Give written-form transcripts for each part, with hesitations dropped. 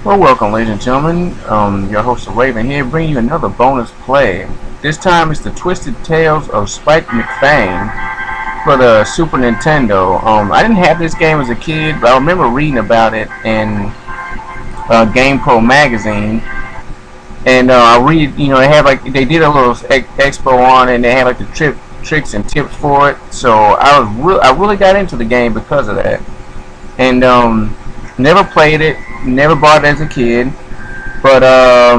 Well, welcome, ladies and gentlemen. Your host, Raven here, bringing you another bonus play. This time it's the Twisted Tales of Spike McFang for the Super Nintendo. I didn't have this game as a kid, but I remember reading about it in GamePro magazine. And I read, it had they did a little expo on it, and they had like the tricks and tips for it. So I really got into the game because of that. And never played it, never bought it as a kid, but as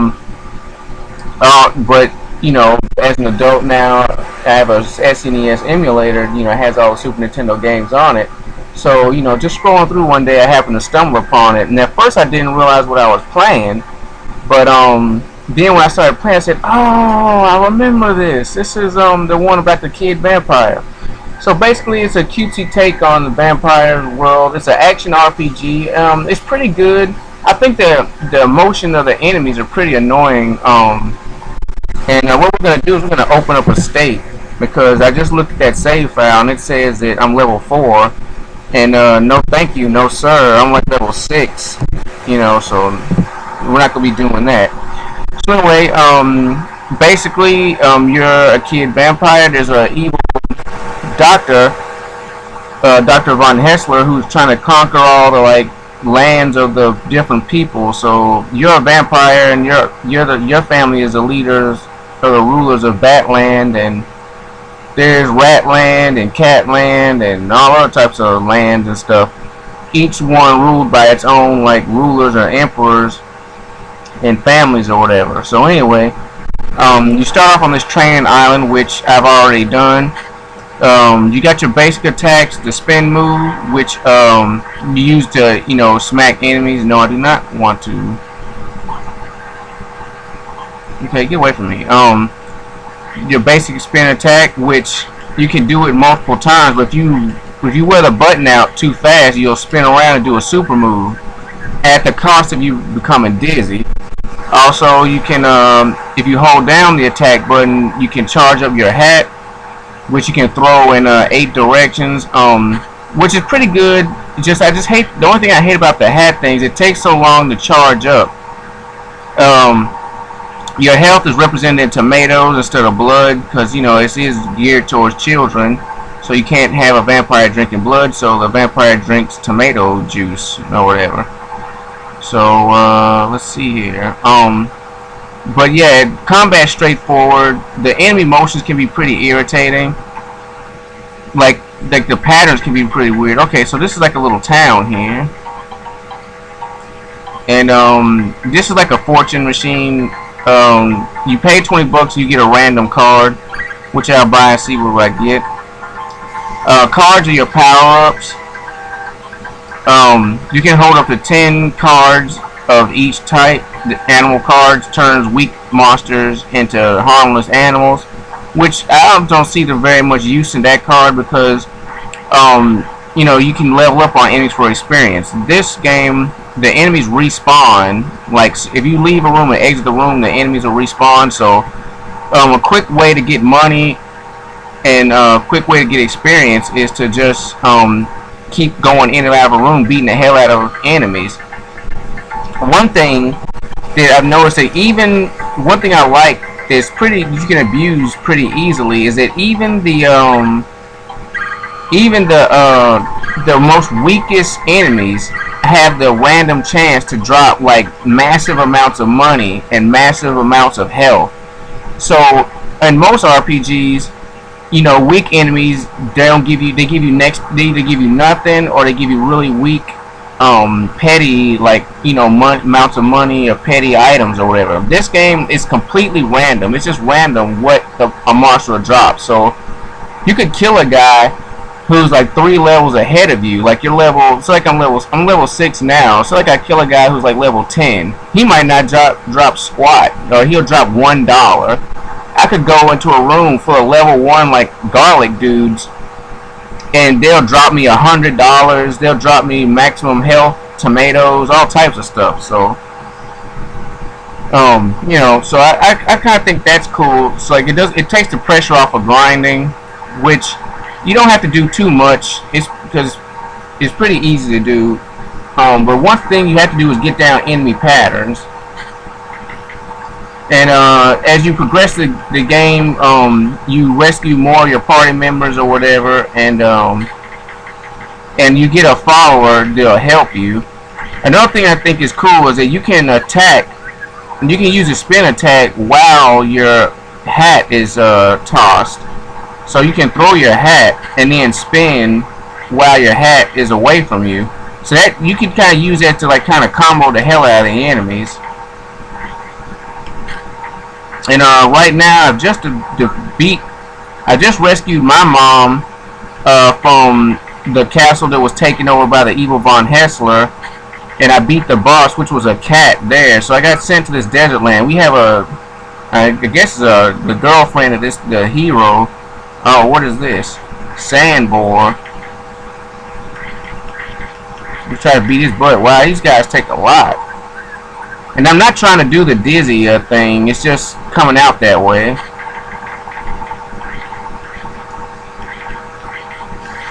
an adult now, I have a SNES emulator. It has all the Super Nintendo games on it. So just scrolling through one day, I happened to stumble upon it, and at first I didn't realize what I was playing, but then when I started playing, I said, "Oh, I remember this. This is the one about the kid vampire." So basically, it's a cutesy take on the vampire world. It's an action RPG. It's pretty good. I think the motion of the enemies are pretty annoying. And what we're gonna do is we're gonna open up a state, because I just looked at that save file and it says that I'm level 4, and no thank you, no sir. I'm like level 6. So we're not gonna be doing that. So anyway, basically, you're a kid vampire. There's an evil doctor, Dr. Von Hessler, who's trying to conquer all the lands of the different people. So you're a vampire, and your family is the leaders or the rulers of Batland, and there's Ratland and Catland and all other types of lands and stuff. Each one ruled by its own rulers or emperors and families or whatever. So anyway, you start off on this training island, which I've already done. You got your basic attacks, the spin move, which you use to smack enemies. No, I do not want to. Okay, get away from me. Your basic spin attack, which you can do it multiple times, but if you wear the button out too fast, you'll spin around and do a super move at the cost of you becoming dizzy. Also, you can, if you hold down the attack button, you can charge up your hat, which you can throw in 8 directions, which is pretty good. I just hate, the only thing I hate about the hat things, it takes so long to charge up. Your health is represented in tomatoes instead of blood, because it is geared towards children, so you can't have a vampire drinking blood, so the vampire drinks tomato juice or whatever. So let's see here. But yeah, combat's straightforward. The enemy motions can be pretty irritating. Like the patterns can be pretty weird. Okay, so this is like a little town here, and this is like a fortune machine. You pay $20, you get a random card, which I'll buy and see what I get. Cards are your power-ups. You can hold up to 10 cards of each type. The animal cards turns weak monsters into harmless animals, which I don't see the very much use in that card, because you can level up on enemies for experience. This game, the enemies respawn. If you leave a room and exit the room, the enemies will respawn. So a quick way to get money and a quick way to get experience is to just keep going in and out of a room, beating the hell out of enemies. One thing that I've noticed, that even one thing I like that's you can abuse pretty easily, is that even the most weakest enemies have the random chance to drop massive amounts of money and massive amounts of health. So in most RPGs, weak enemies, they either give you nothing, or they give you really weak petty amounts of money or petty items or whatever. This game is completely random. It's just random what a monster will drop. So you could kill a guy who's 3 levels ahead of you. You're level, so I'm level 6 now. So I kill a guy who's level 10. He might not drop squat, or he'll drop $1. I could go into a room full of level 1 garlic dudes, and they'll drop me $100. They'll drop me maximum health, tomatoes, all types of stuff. So so I kind of think that's cool. So it takes the pressure off of grinding, which you don't have to do too much. It's because it's pretty easy to do. But one thing you have to do is get down enemy patterns. And as you progress the game, you rescue more of your party members or whatever, and you get a follower that'll help you. Another thing I think is cool is that you can attack, and you can use a spin attack while your hat is tossed. So you can throw your hat and then spin while your hat is away from you. So that you can kind of use that to like kind of combo the hell out of the enemies. And right now I've just I just rescued my mom from the castle that was taken over by the evil Von Hessler, and I beat the boss, which was a cat there. So I got sent to this desert land. We have I guess the girlfriend of the hero. Oh, what is this? Sandboar. We try to beat his butt. Wow, these guys take a lot. And I'm not trying to do the dizzy thing. It's just coming out that way.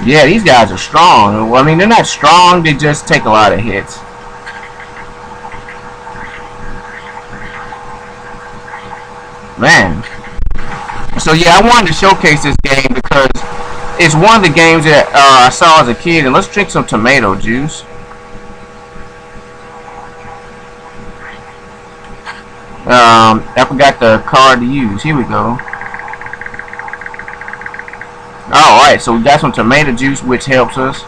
Yeah, these guys are strong. Well, I mean, they're not strong. They just take a lot of hits. Man. So yeah, I wanted to showcase this game because it's one of the games that I saw as a kid. And let's drink some tomato juice. I forgot the card to use. Here we go. Alright, so we got some tomato juice, which helps us.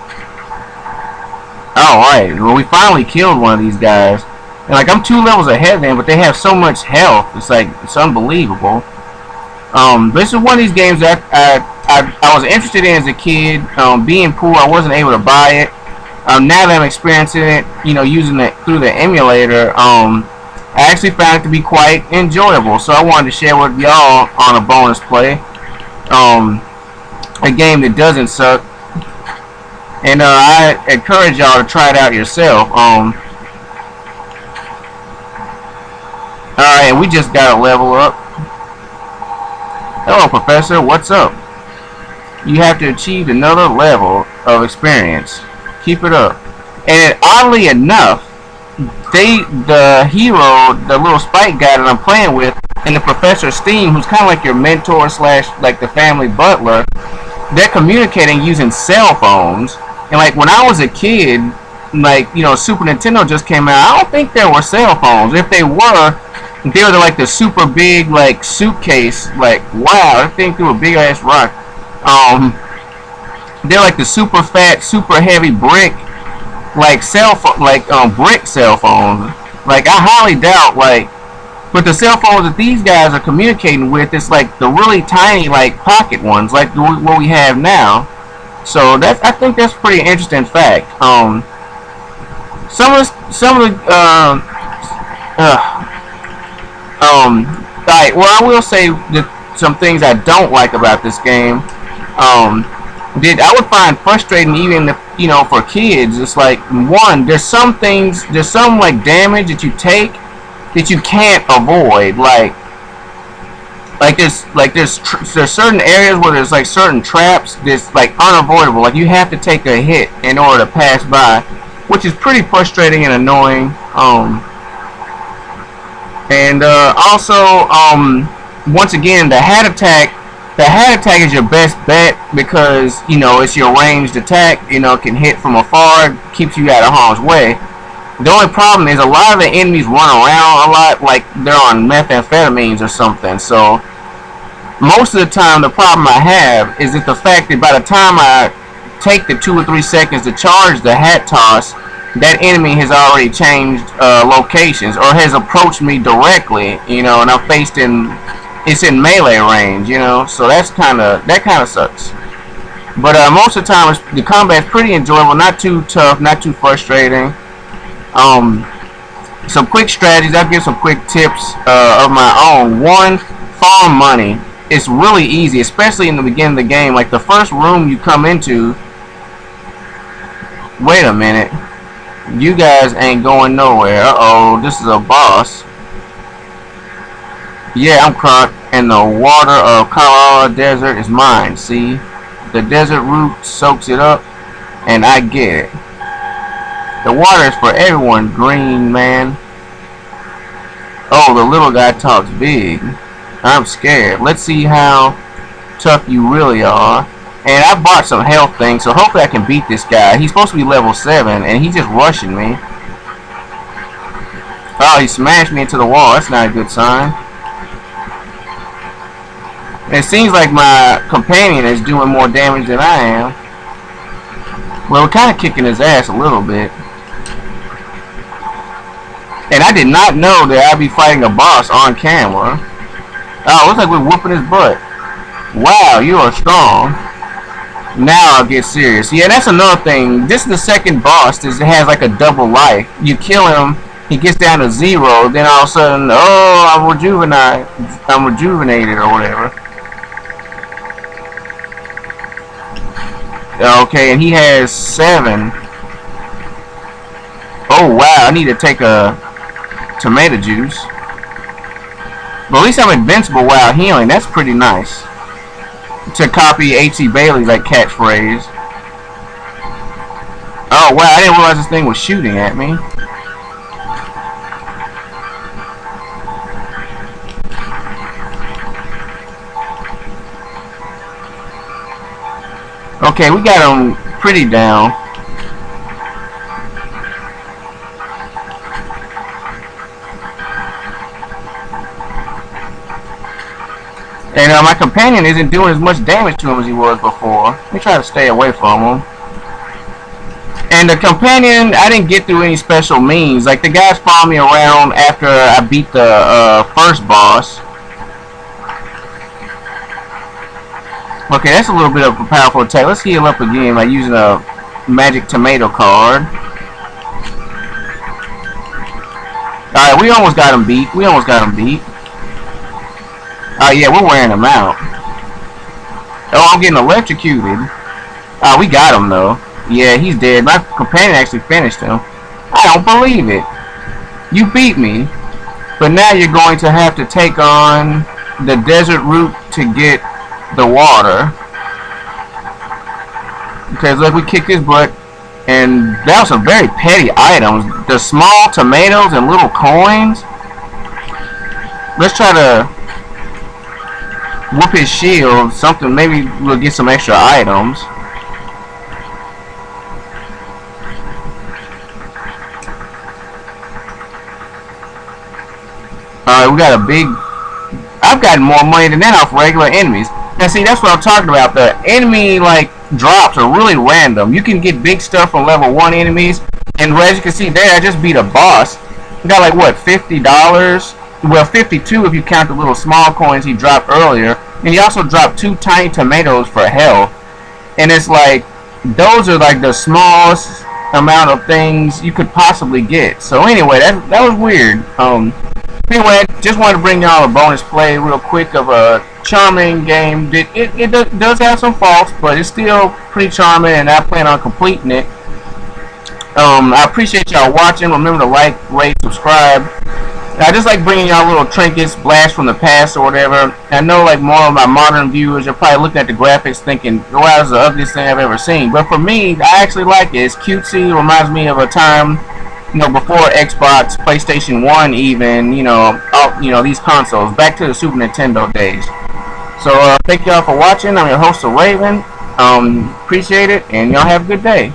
Alright, well, we finally killed one of these guys. And like, I'm 2 levels ahead of them, but they have so much health. It's like, it's unbelievable. This is one of these games that I was interested in as a kid. Being poor, I wasn't able to buy it. Now that I'm experiencing it, you know, using it through the emulator, I actually found it to be quite enjoyable. So I wanted to share with y'all on a bonus play. A game that doesn't suck. And I encourage y'all to try it out yourself. Alright, we just got a level up. Hello, Professor. What's up? You have to achieve another level of experience. Keep it up. And oddly enough, the hero, the little spike guy that I'm playing with, and the Professor Steam, who's kind of like your mentor slash like the family butler, they're communicating using cell phones. And like when I was a kid, like, you know, Super Nintendo just came out. I don't think there were cell phones. If they were like the super big like suitcase. Like, wow, that thing threw a big ass rock. They're like the super fat, super heavy brick, like cell phone, like brick cell phones. Like, I highly doubt, like, but the cell phones that these guys are communicating with, it's like the really tiny, like, pocket ones, like what we have now. So that's, I think that's a pretty interesting fact. Alright, well, I will say that some things I don't like about this game. I would find frustrating even, you know, for kids. It's like, one, there's some like damage that you take that you can't avoid. There's certain areas where there's like certain traps that's like unavoidable. Like, you have to take a hit in order to pass by, which is pretty frustrating and annoying. Also, once again, the hat attack. The hat attack is your best bet because, you know, it's your ranged attack. You know, it can hit from afar, keeps you out of harm's way. The only problem is a lot of the enemies run around a lot like they're on methamphetamines or something. So most of the time, the problem I have is that the fact that by the time I take the 2 or 3 seconds to charge the hat toss, that enemy has already changed locations or has approached me directly. You know, and I'm faced in. It's in melee range, you know, so that kind of sucks. But most of the time, the combat's pretty enjoyable, not too tough, not too frustrating. Some quick strategies. I'll give some quick tips of my own. One, farm money. It's really easy, especially in the beginning of the game. Like the first room you come into. Wait a minute, you guys ain't going nowhere. Uh-oh, this is a boss. Yeah, I'm caught, and the water of Colorado Desert is mine. See, the desert root soaks it up, and I get it. The water is for everyone, green man. Oh, the little guy talks big. I'm scared. Let's see how tough you really are. And I bought some health things, so hopefully I can beat this guy. He's supposed to be level 7, and he's just rushing me. Oh, he smashed me into the wall. That's not a good sign. It seems like my companion is doing more damage than I am. Well, we're kind of kicking his ass a little bit. And I did not know that I'd be fighting a boss on camera. Oh, looks like we're whooping his butt. Wow, you are strong. Now I'll get serious. Yeah, that's another thing. This is the second boss that has like a double life. You kill him, he gets down to 0, then all of a sudden, oh, I'm rejuvenated or whatever. Okay, and he has 7. Oh wow, I need to take a tomato juice. But at least I'm invincible while healing. That's pretty nice. To copy H.C. Bailey's like catchphrase. Oh wow, I didn't realize this thing was shooting at me. Okay, we got him pretty down. And my companion isn't doing as much damage to him as he was before. Let me try to stay away from him. And the companion, I didn't get through any special means. Like, the guys followed me around after I beat the first boss. Okay, that's a little bit of a powerful attack. Let's heal up again by using a magic tomato card. Alright, we almost got him beat. Oh yeah, we're wearing him out. Oh, I'm getting electrocuted. Oh, we got him though. Yeah, he's dead. My companion actually finished him. I don't believe it. You beat me. But now you're going to have to take on the desert route to get the water. Because look, we kicked his butt. And that was some very petty items. The small tomatoes and little coins. Let's try to whoop his shield. Something, maybe we'll get some extra items. Alright, we got a big... I've gotten more money than that off regular enemies. Now see, that's what I'm talking about. The enemy, like, drops are really random. You can get big stuff from level 1 enemies. And as you can see there, I just beat a boss. We got like, what, $50? Well, 52 if you count the little small coins he dropped earlier. And he also dropped 2 tiny tomatoes for health. And it's like, those are like the smallest amount of things you could possibly get. So anyway, that was weird. Anyway, just wanted to bring y'all a bonus play real quick of a charming game. It does have some faults, but it's still pretty charming, and I plan on completing it. I appreciate y'all watching. Remember to like, rate, subscribe. I just like bringing y'all little trinkets, blasts from the past or whatever. I know like more of my modern viewers are probably looking at the graphics thinking, wow, that's the ugliest thing I've ever seen. But for me, I actually like it. It's cutesy. It reminds me of a time, you know, before Xbox, PlayStation 1 even, you know, these consoles. Back to the Super Nintendo days. So thank y'all for watching. I'm your host, Raven. Appreciate it, and y'all have a good day.